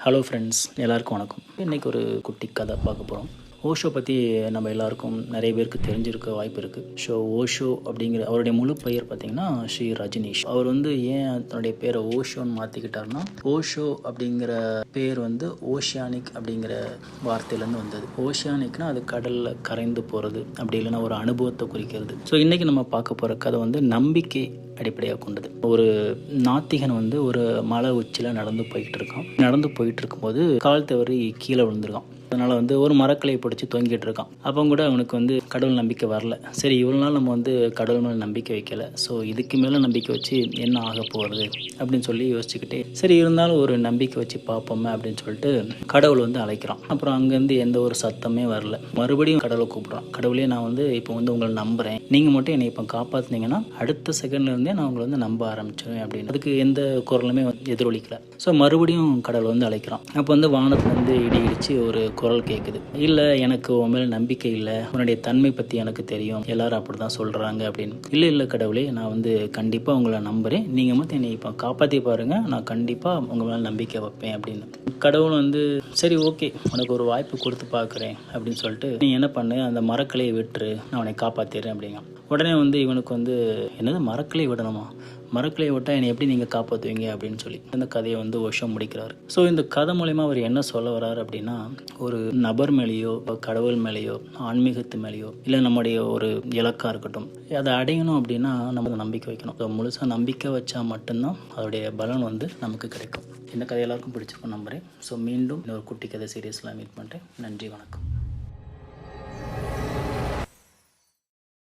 Hello friends, எல்லாருக்கும் வணக்கம். இன்றைக்கி ஒரு குட்டி கதை பார்க்க போகிறோம். ஓஷோ பற்றி நம்ம எல்லாருக்கும் நிறைய பேருக்கு தெரிஞ்சிருக்க வாய்ப்பு இருக்குது. ஓஷோ அப்படிங்கிற அவருடைய முழு பெயர் பார்த்திங்கன்னா ஸ்ரீ ரஜினீஷ். அவர் ஏன் தன்னுடைய பேரை ஓஷோன்னு மாற்றிக்கிட்டார்னா, ஓஷோ அப்படிங்கிற பேர் ஓஷியானிக் அப்படிங்கிற வார்த்தையிலேருந்து வந்தது. ஓஷியானிக்னா அது கடலில் கரைந்து போகிறது, அப்படி இல்லைன்னா ஒரு அனுபவத்தை குறிக்கிறது. இன்றைக்கி நம்ம பார்க்க போகிற கதை நம்பிக்கை அடிப்படையாக கொண்டது. ஒரு நாத்திகன் ஒரு மலை உச்சியில் நடந்து போயிட்டு இருக்கும்போது கால் தவறி கீழே விழுந்திருக்கான். அதனால் ஒரு மரக்கிளையை பிடிச்சி தொங்கிட்டு இருக்கான். அப்போ கூட அவனுக்கு கடவுள் நம்பிக்கை வரல. சரி, இவ்வளோ நாள் நம்ம கடவுள் மேலே நம்பிக்கை வைக்கல, ஸோ இதுக்கு மேலே நம்பிக்கை வச்சு என்ன ஆக போகிறது அப்படின்னு சொல்லி யோசிச்சுக்கிட்டே, சரி இருந்தாலும் ஒரு நம்பிக்கை வச்சு பார்ப்போமே அப்படின்னு சொல்லிட்டு கடவுள் அழைக்கிறான். அப்புறம் அங்கேருந்து எந்த ஒரு சத்தமே வரல. மறுபடியும் கடவுளை கூப்பிட்றான். கடவுளே, நான் இப்போ உங்களை நம்புகிறேன், நீங்கள் மட்டும் என்னை இப்போ காப்பாற்றினீங்கன்னா அடுத்த செகண்ட்லேருந்தே நான் உங்களை நம்ப ஆரம்பிச்சிடுவேன் அப்படின்னு. அதுக்கு எந்த குரலுமே எதிரொலிக்கல. மறுபடியும் கடவுள் அழைக்கிறான். அப்போ வானத்துலேருந்து இடி இடிச்சு ஒரு குரல் கேட்குது. இல்லை, எனக்கு உன் மேலே நம்பிக்கை இல்லை, உன்னுடைய தன்மை பற்றி எனக்கு தெரியும், எல்லாரும் அப்படி தான் சொல்கிறாங்க அப்படின்னு. இல்லை கடவுளே, நான் கண்டிப்பாக உங்களை நம்புகிறேன், நீங்கள் மட்டும் என்னை இப்போ காப்பாற்றி பாருங்கள், நான் கண்டிப்பாக உங்கள் மேலே நம்பிக்கை வைப்பேன் அப்படின்னு. கடவுள் சரி ஓகே, உனக்கு ஒரு வாய்ப்பு கொடுத்து பார்க்குறேன் அப்படின்னு சொல்லிட்டு, நீ என்ன பண்ணு, அந்த மரக்கிளையை விட்டுரு, நான் உன்னை காப்பாற்றிடுறேன் அப்படிங்க. உடனே இவனுக்கு என்னது மரக்கிளை விடணுமா, மரக்கிளையை விட்டால் என்னை எப்படி நீங்கள் காப்பாற்றுவீங்க அப்படின்னு சொல்லி இந்த கதையை ஓஷோ முடிக்கிறார். இந்த கதை மூலயமா அவர் என்ன சொல்ல வர்றாரு அப்படின்னா, ஒரு நபர் மேலேயோ, கடவுள் மேலேயோ, ஆன்மீகத்து மேலேயோ, இல்லை நம்முடைய ஒரு இலக்காக இருக்கட்டும், அதை அடையணும் அப்படின்னா நம்ம நம்பிக்கை வைக்கணும். முழுசாக நம்பிக்கை வச்சா மட்டும்தான் அதோடைய பலன் நமக்கு கிடைக்கும். இந்த கதை எல்லாருக்கும் பிடிச்சிருக்கும் நம்புகிறேன். மீண்டும் இன்னொரு குட்டி கதை சீரியஸில் மீட் பண்ணுறேன். நன்றி, வணக்கம்.